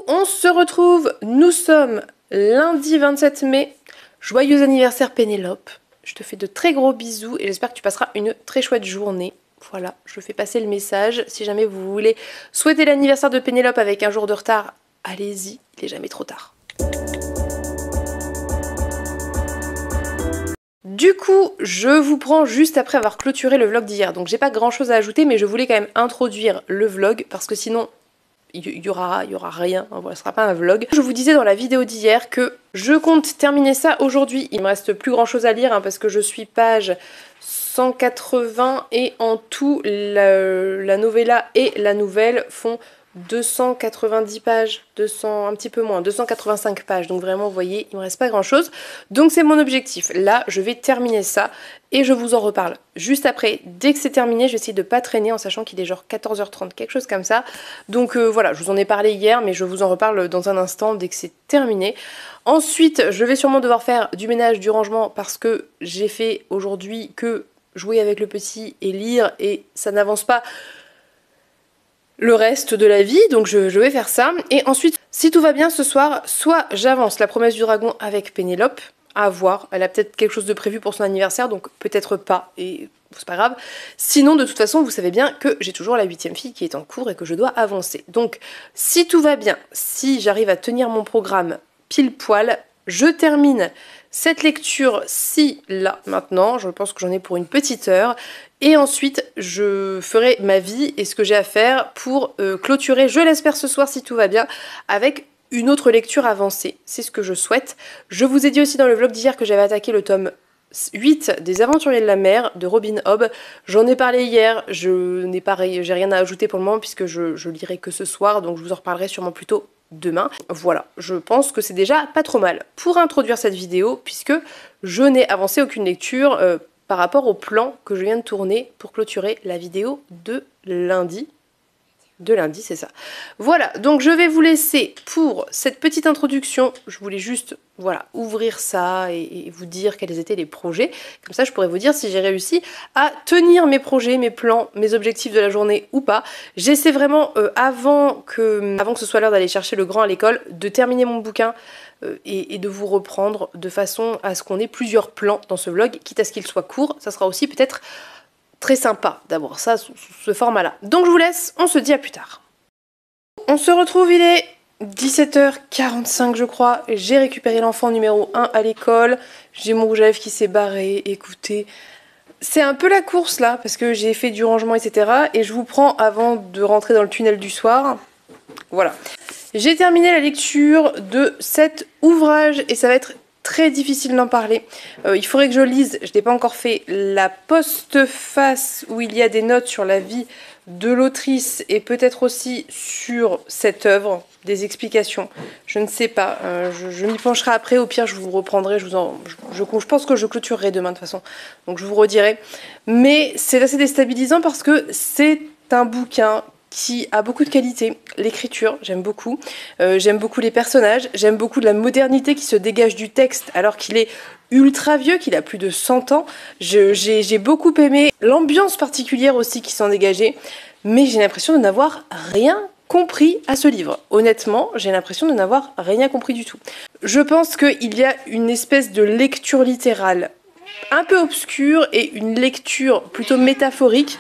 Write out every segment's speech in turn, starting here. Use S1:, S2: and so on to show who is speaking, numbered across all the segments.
S1: on se retrouve, nous sommes lundi 27 mai, joyeux anniversaire Pénélope, je te fais de très gros bisous et j'espère que tu passeras une très chouette journée. Voilà, je fais passer le message, si jamais vous voulez souhaiter l'anniversaire de Pénélope avec un jour de retard, allez-y, il n'est jamais trop tard. Du coup, je vous prends juste après avoir clôturé le vlog d'hier, donc j'ai pas grand chose à ajouter mais je voulais quand même introduire le vlog parce que sinon il y aura rien, voilà, ce sera pas un vlog. Je vous disais dans la vidéo d'hier que je compte terminer ça aujourd'hui. Il me reste plus grand chose à lire hein, parce que je suis page 180 et en tout la novella et la nouvelle font 290 pages, 200, un petit peu moins, 285 pages. Donc vraiment, vous voyez, il me reste pas grand chose. Donc c'est mon objectif. Là, je vais terminer ça et je vous en reparle juste après. Dès que c'est terminé, je vais essayer de pas traîner en sachant qu'il est genre 14h30, quelque chose comme ça. Donc voilà, je vous en ai parlé hier, mais je vous en reparle dans un instant dès que c'est terminé. Ensuite, je vais sûrement devoir faire du ménage, du rangement parce que j'ai fait aujourd'hui que jouer avec le petit et lire et ça n'avance pas le reste de la vie, donc je vais faire ça. Et ensuite, si tout va bien ce soir, soit j'avance La Promesse du Dragon avec Pénélope, à voir, elle a peut-être quelque chose de prévu pour son anniversaire, donc peut-être pas, et c'est pas grave. Sinon, de toute façon, vous savez bien que j'ai toujours la 8e fille qui est en cours et que je dois avancer. Donc, si tout va bien, si j'arrive à tenir mon programme pile poil, je termine cette lecture-ci, là, maintenant. Je pense que j'en ai pour une petite heure. Et ensuite, je ferai ma vie et ce que j'ai à faire pour clôturer, je l'espère ce soir si tout va bien, avec une autre lecture avancée. C'est ce que je souhaite. Je vous ai dit aussi dans le vlog d'hier que j'avais attaqué le tome 8 des Aventuriers de la Mer de Robin Hobb. J'en ai parlé hier, j'ai rien à ajouter pour le moment puisque je lirai que ce soir, donc je vous en reparlerai sûrement plus tôt demain. Voilà, je pense que c'est déjà pas trop mal pour introduire cette vidéo puisque je n'ai avancé aucune lecture par rapport au plan que je viens de tourner pour clôturer la vidéo de lundi. C'est ça. Voilà, donc je vais vous laisser pour cette petite introduction. Je voulais juste, voilà, ouvrir ça et vous dire quels étaient les projets. Comme ça, je pourrais vous dire si j'ai réussi à tenir mes projets, mes plans, mes objectifs de la journée ou pas. J'essaie vraiment, avant que ce soit l'heure d'aller chercher le grand à l'école, de terminer mon bouquin et de vous reprendre de façon à ce qu'on ait plusieurs plans dans ce vlog, quitte à ce qu'il soit court. Ça sera aussi peut-être très sympa d'avoir ça sous ce format-là. Donc je vous laisse, on se dit à plus tard. On se retrouve, il est 17h45 je crois. J'ai récupéré l'enfant numéro 1 à l'école. J'ai mon rouge à lèvres qui s'est barré. Écoutez, c'est un peu la course là, parce que j'ai fait du rangement, etc. Et je vous prends avant de rentrer dans le tunnel du soir. Voilà. J'ai terminé la lecture de cet ouvrage et ça va être très difficile d'en parler. Il faudrait que je lise, je n'ai pas encore fait, la postface où il y a des notes sur la vie de l'autrice et peut-être aussi sur cette œuvre, des explications. Je ne sais pas, je m'y pencherai après, au pire je vous reprendrai, je pense que je clôturerai demain de toute façon, donc je vous redirai. Mais c'est assez déstabilisant parce que c'est un bouquin qui a beaucoup de qualité, l'écriture, j'aime beaucoup les personnages, j'aime beaucoup de la modernité qui se dégage du texte alors qu'il est ultra vieux, qu'il a plus de 100 ans, j'ai beaucoup aimé l'ambiance particulière aussi qui s'en dégageait, mais j'ai l'impression de n'avoir rien compris à ce livre. Honnêtement, j'ai l'impression de n'avoir rien compris du tout. Je pense qu'il y a une espèce de lecture littérale un peu obscure et une lecture plutôt métaphorique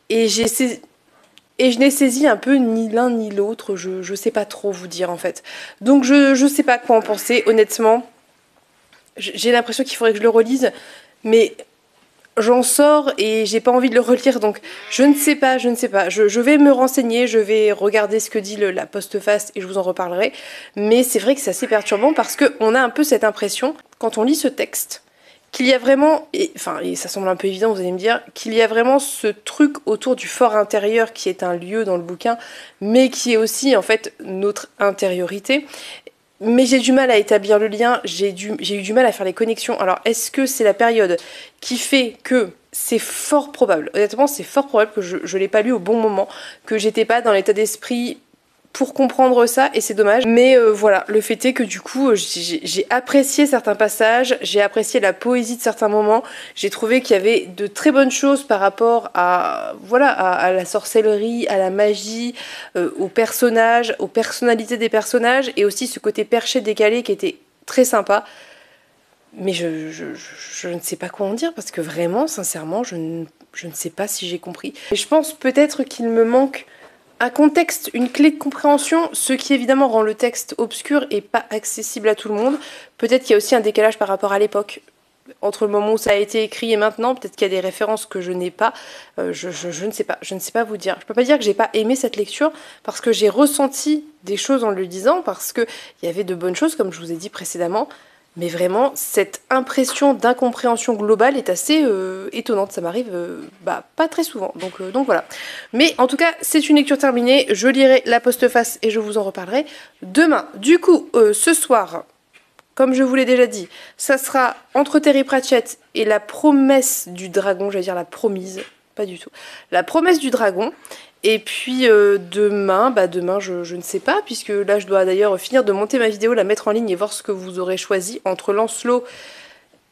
S1: et je n'ai saisi un peu ni l'un ni l'autre, je sais pas trop vous dire en fait. Donc je sais pas quoi en penser, honnêtement. J'ai l'impression qu'il faudrait que je le relise, mais j'en sors et j'ai pas envie de le relire, donc je ne sais pas. Je vais me renseigner, je vais regarder ce que dit la postface et je vous en reparlerai. Mais c'est vrai que c'est assez perturbant parce qu'on a un peu cette impression, quand on lit ce texte, qu'il y a vraiment, et ça semble un peu évident, vous allez me dire, qu'il y a vraiment ce truc autour du fort intérieur qui est un lieu dans le bouquin, mais qui est aussi en fait notre intériorité. Mais j'ai du mal à établir le lien, j'ai eu du mal à faire les connexions. Alors est-ce que c'est la période qui fait que c'est fort probable, honnêtement c'est fort probable que je l'ai pas lu au bon moment, que j'étais pas dans l'état d'esprit pour comprendre ça et c'est dommage. Mais voilà, le fait est que du coup j'ai apprécié certains passages, j'ai apprécié la poésie de certains moments, j'ai trouvé qu'il y avait de très bonnes choses par rapport à, voilà, à la sorcellerie, à la magie, aux personnages, aux personnalités des personnages et aussi ce côté perché décalé qui était très sympa. Mais je ne sais pas quoi en dire parce que vraiment, sincèrement, je ne sais pas si j'ai compris. Et je pense peut-être qu'il me manque un contexte, une clé de compréhension, ce qui évidemment rend le texte obscur et pas accessible à tout le monde. Peut-être qu'il y a aussi un décalage par rapport à l'époque. Entre le moment où ça a été écrit et maintenant, peut-être qu'il y a des références que je n'ai pas. Je ne sais pas, je ne sais pas vous dire. Je peux pas dire que j'ai pas aimé cette lecture parce que j'ai ressenti des choses en le lisant, parce qu'il y avait de bonnes choses, comme je vous ai dit précédemment. Mais vraiment, cette impression d'incompréhension globale est assez étonnante. Ça m'arrive pas très souvent. Donc voilà. Mais en tout cas, c'est une lecture terminée. Je lirai la postface et je vous en reparlerai demain. Du coup, ce soir, comme je vous l'ai déjà dit, ça sera entre Terry Pratchett et la promesse du dragon. J'allais dire la promise. Pas du tout. La promesse du dragon. Et puis demain, je ne sais pas, puisque là je dois d'ailleurs finir de monter ma vidéo, la mettre en ligne et voir ce que vous aurez choisi entre Lancelot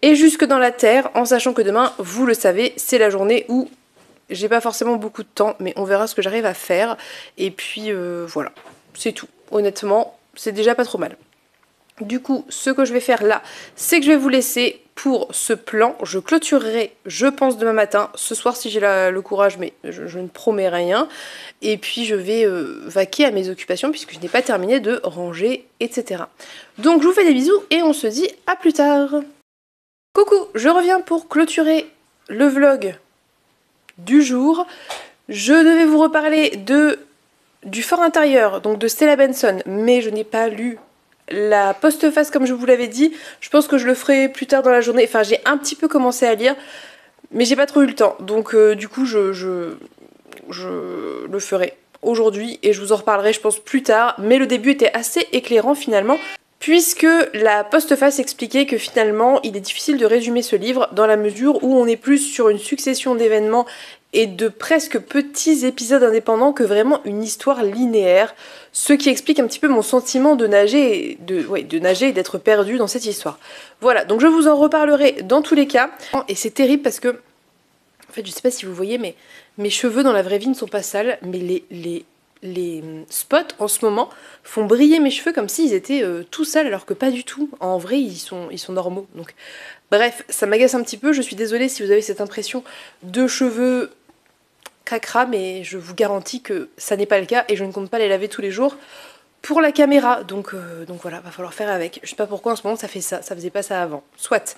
S1: et Jusque dans la Terre, en sachant que demain, vous le savez, c'est la journée où j'ai pas forcément beaucoup de temps, mais on verra ce que j'arrive à faire. Et puis voilà, c'est tout. Honnêtement, c'est déjà pas trop mal. Du coup, ce que je vais faire là, c'est que je vais vous laisser pour ce plan. Je clôturerai, je pense, demain matin. Ce soir, si j'ai le courage, mais je ne promets rien. Et puis, je vais vaquer à mes occupations, puisque je n'ai pas terminé de ranger, etc. Donc, je vous fais des bisous et on se dit à plus tard. Coucou, je reviens pour clôturer le vlog du jour. Je devais vous reparler du Fort Intérieur, donc de Stella Benson, mais je n'ai pas lu la postface comme je vous l'avais dit. Je pense que je le ferai plus tard dans la journée. Enfin, j'ai un petit peu commencé à lire, mais j'ai pas trop eu le temps. Donc du coup, je le ferai aujourd'hui et je vous en reparlerai, je pense, plus tard. Mais le début était assez éclairant finalement, puisque la postface expliquait que finalement, il est difficile de résumer ce livre dans la mesure où on est plus sur une succession d'événements et de presque petits épisodes indépendants que vraiment une histoire linéaire, ce qui explique un petit peu mon sentiment de nager et d'être perdu dans cette histoire. Voilà, donc je vous en reparlerai dans tous les cas, et c'est terrible parce que, en fait, je sais pas si vous voyez, mais mes cheveux dans la vraie vie ne sont pas sales, mais les spots en ce moment font briller mes cheveux comme s'ils étaient tout sales, alors que pas du tout. En vrai, ils sont normaux. Donc, bref, ça m'agace un petit peu. Je suis désolée si vous avez cette impression de cheveux cracra, mais je vous garantis que ça n'est pas le cas et je ne compte pas les laver tous les jours pour la caméra. Donc voilà, va falloir faire avec. Je sais pas pourquoi en ce moment ça fait ça faisait pas ça avant. Soit.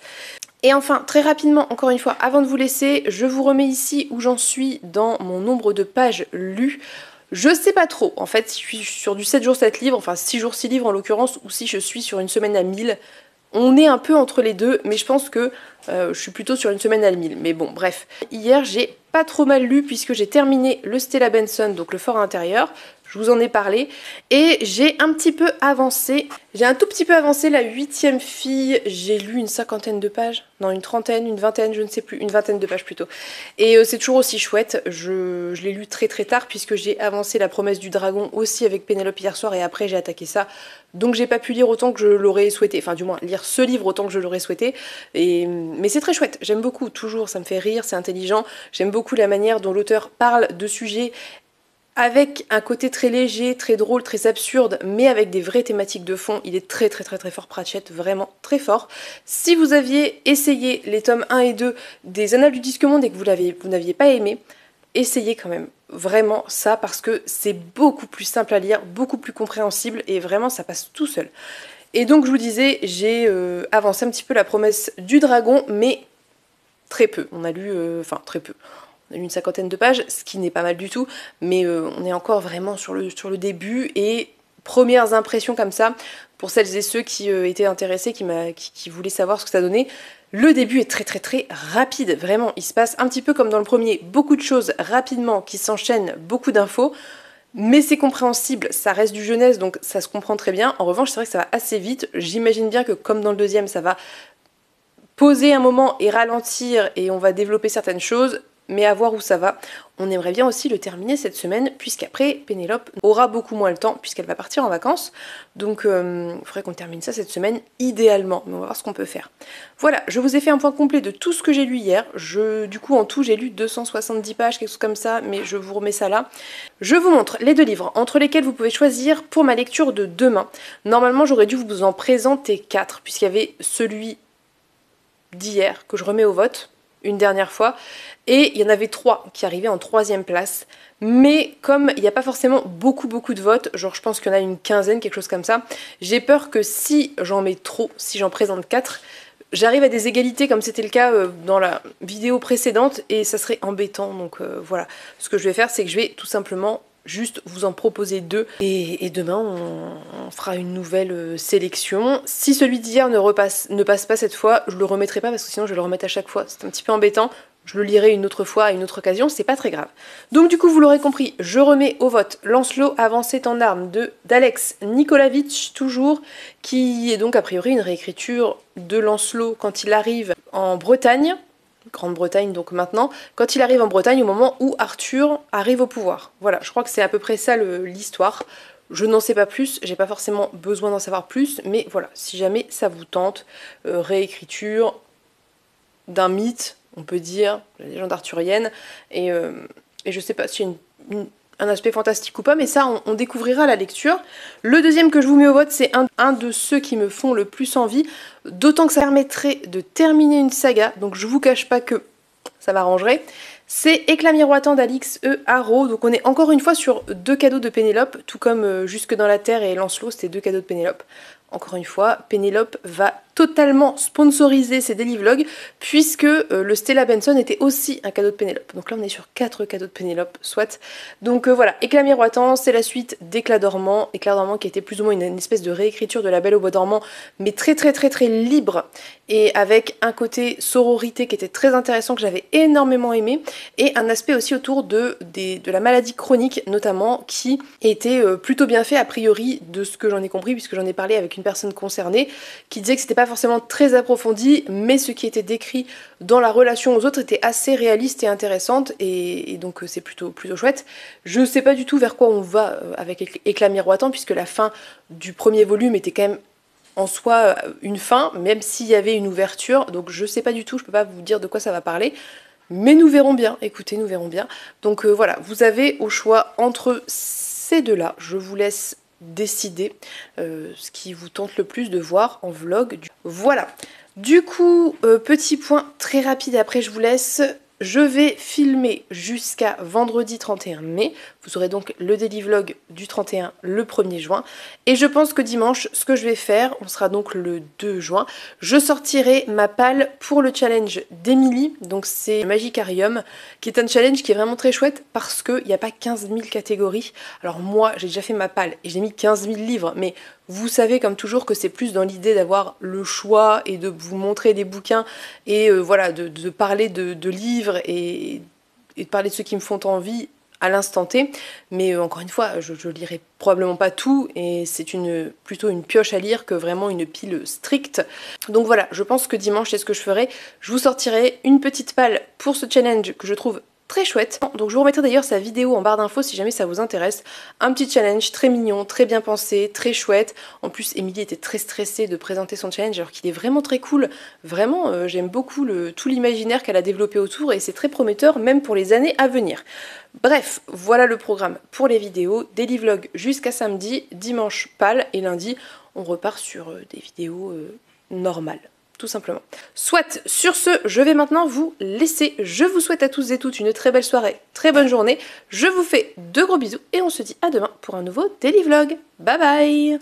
S1: Et enfin, très rapidement, encore une fois, avant de vous laisser, je vous remets ici où j'en suis dans mon nombre de pages lues. Je sais pas trop, en fait, si je suis sur du 7 jours 7 livres, enfin 6 jours 6 livres en l'occurrence, ou si je suis sur une semaine à 1000. On est un peu entre les deux, mais je pense que je suis plutôt sur une semaine à 1000. Mais bon, bref. Hier, j'ai pas trop mal lu puisque j'ai terminé le Stella Benson, donc le Fort Intérieur. Je vous en ai parlé. Et j'ai un petit peu avancé. J'ai un tout petit peu avancé la 8e fille. J'ai lu une cinquantaine de pages. Non, une trentaine, une vingtaine, je ne sais plus. Une vingtaine de pages plutôt. Et c'est toujours aussi chouette. Je l'ai lu très très tard puisque j'ai avancé la promesse du dragon aussi avec Pénélope hier soir et après j'ai attaqué ça. Donc j'ai pas pu lire autant que je l'aurais souhaité. Enfin du moins lire ce livre autant que je l'aurais souhaité. Mais c'est très chouette. J'aime beaucoup. Toujours, ça me fait rire. C'est intelligent. J'aime beaucoup la manière dont l'auteur parle de sujets avec un côté très léger, très drôle, très absurde, mais avec des vraies thématiques de fond. Il est très très très très fort, Pratchett, vraiment très fort. Si vous aviez essayé les tomes 1 et 2 des Annales du Disque Monde et que vous n'aviez pas aimé, essayez quand même vraiment ça parce que c'est beaucoup plus simple à lire, beaucoup plus compréhensible et vraiment ça passe tout seul. Et donc je vous disais, j'ai avancé un petit peu la promesse du dragon, mais très peu. On a lu, très peu. On a lu une cinquantaine de pages, ce qui n'est pas mal du tout, mais on est encore vraiment sur le début et premières impressions comme ça, pour celles et ceux qui étaient intéressés, qui voulaient savoir ce que ça donnait. Le début est très très très rapide, vraiment, il se passe un petit peu comme dans le premier, beaucoup de choses rapidement qui s'enchaînent, beaucoup d'infos, mais c'est compréhensible, ça reste du jeunesse, donc ça se comprend très bien. En revanche, c'est vrai que ça va assez vite, j'imagine bien que comme dans le deuxième, ça va poser un moment et ralentir et on va développer certaines choses. mais à voir où ça va. On aimerait bien aussi le terminer cette semaine, puisqu'après, Pénélope aura beaucoup moins le temps, puisqu'elle va partir en vacances. Donc, il faudrait qu'on termine ça cette semaine, idéalement. Mais on va voir ce qu'on peut faire. Voilà, je vous ai fait un point complet de tout ce que j'ai lu hier. Du coup, en tout, j'ai lu 270 pages, quelque chose comme ça, mais je vous remets ça là. Je vous montre les 2 livres, entre lesquels vous pouvez choisir pour ma lecture de demain. Normalement, j'aurais dû vous en présenter 4, puisqu'il y avait celui d'hier, que je remets au vote, une dernière fois, et il y en avait 3 qui arrivaient en 3e place, mais comme il n'y a pas forcément beaucoup de votes, genre je pense qu'il y en a une quinzaine, quelque chose comme ça, j'ai peur que si j'en mets trop, si j'en présente 4, j'arrive à des égalités comme c'était le cas dans la vidéo précédente, et ça serait embêtant, donc voilà. Ce que je vais faire, c'est que je vais tout simplement juste vous en proposer 2, et demain on fera une nouvelle sélection. Si celui d'hier ne passe pas cette fois, je le remettrai pas, parce que sinon je vais le remettre à chaque fois, c'est un petit peu embêtant. Je le lirai une autre fois à une autre occasion, c'est pas très grave. Donc du coup, vous l'aurez compris, je remets au vote Lancelot avancé en armes d'Alex Nikolavitch, toujours, qui est donc a priori une réécriture de Lancelot quand il arrive en Bretagne, Grande-Bretagne donc maintenant, quand il arrive en Bretagne au moment où Arthur arrive au pouvoir. Voilà, je crois que c'est à peu près ça l'histoire. Je n'en sais pas plus, j'ai pas forcément besoin d'en savoir plus, mais voilà, si jamais ça vous tente, réécriture d'un mythe, on peut dire, la légende arthurienne, et je sais pas s'il y a un aspect fantastique ou pas, mais ça on découvrira à la lecture. Le deuxième que je vous mets au vote, c'est un de ceux qui me font le plus envie, d'autant que ça permettrait de terminer une saga, donc je vous cache pas que ça m'arrangerait. C'est Éclat miroitant d'Alix E. Harrow, donc on est encore une fois sur 2 cadeaux de Pénélope, tout comme Jusque dans la Terre et Lancelot, c'était 2 cadeaux de Pénélope. Encore une fois, Pénélope va totalement sponsoriser ses daily vlogs, puisque le Stella Benson était aussi un cadeau de Pénélope. Donc là on est sur 4 cadeaux de Pénélope, soit. Donc voilà, Éclat miroitant, c'est la suite d'Éclat dormant. Éclat dormant qui était plus ou moins une espèce de réécriture de La Belle au bois dormant, mais très libre, et avec un côté sororité qui était très intéressant, que j'avais énormément aimé, et un aspect aussi autour de la maladie chronique notamment, qui était plutôt bien fait a priori de ce que j'en ai compris, puisque j'en ai parlé avec une personne concernée, qui disait que c'était pas forcément très approfondi, mais ce qui était décrit dans la relation aux autres était assez réaliste et intéressante, et donc c'est plutôt chouette. Je sais pas du tout vers quoi on va avec Éclat miroitant, puisque la fin du premier volume était quand même en soi une fin, même s'il y avait une ouverture, donc je sais pas du tout, je peux pas vous dire de quoi ça va parler, mais nous verrons bien, écoutez, nous verrons bien. Donc voilà, vous avez au choix entre ces 2-là, je vous laisse décider ce qui vous tente le plus de voir en vlog. Voilà, du coup, petit point très rapide, après je vous laisse. Je vais filmer jusqu'à vendredi 31 mai, vous aurez donc le daily vlog du 31 le 1er juin, et je pense que dimanche, ce que je vais faire, on sera donc le 2 juin, je sortirai ma palle pour le challenge d'Emily, donc c'est Magicarium, qui est un challenge qui est vraiment très chouette, parce qu'il n'y a pas 15 000 catégories. Alors moi, j'ai déjà fait ma palle, et j'ai mis 15 000 livres, mais vous savez comme toujours que c'est plus dans l'idée d'avoir le choix et de vous montrer des bouquins et voilà, de parler de livres et de parler de ceux qui me font envie à l'instant T. Mais encore une fois, je lirai probablement pas tout et c'est plutôt une pioche à lire que vraiment une pile stricte. Donc voilà, je pense que dimanche c'est ce que je ferai. Je vous sortirai une petite palle pour ce challenge que je trouve très chouette. Donc je vous remettrai d'ailleurs sa vidéo en barre d'infos si jamais ça vous intéresse. Un petit challenge très mignon, très bien pensé, très chouette. En plus, Émilie était très stressée de présenter son challenge alors qu'il est vraiment très cool. Vraiment, j'aime beaucoup tout l'imaginaire qu'elle a développé autour et c'est très prometteur même pour les années à venir. Bref, voilà le programme pour les vidéos. Daily vlog jusqu'à samedi, dimanche pâle et lundi on repart sur des vidéos normales. Tout simplement. Soit, sur ce, je vais maintenant vous laisser. Je vous souhaite à tous et toutes une très belle soirée, très bonne journée. Je vous fais de gros bisous et on se dit à demain pour un nouveau daily vlog. Bye bye!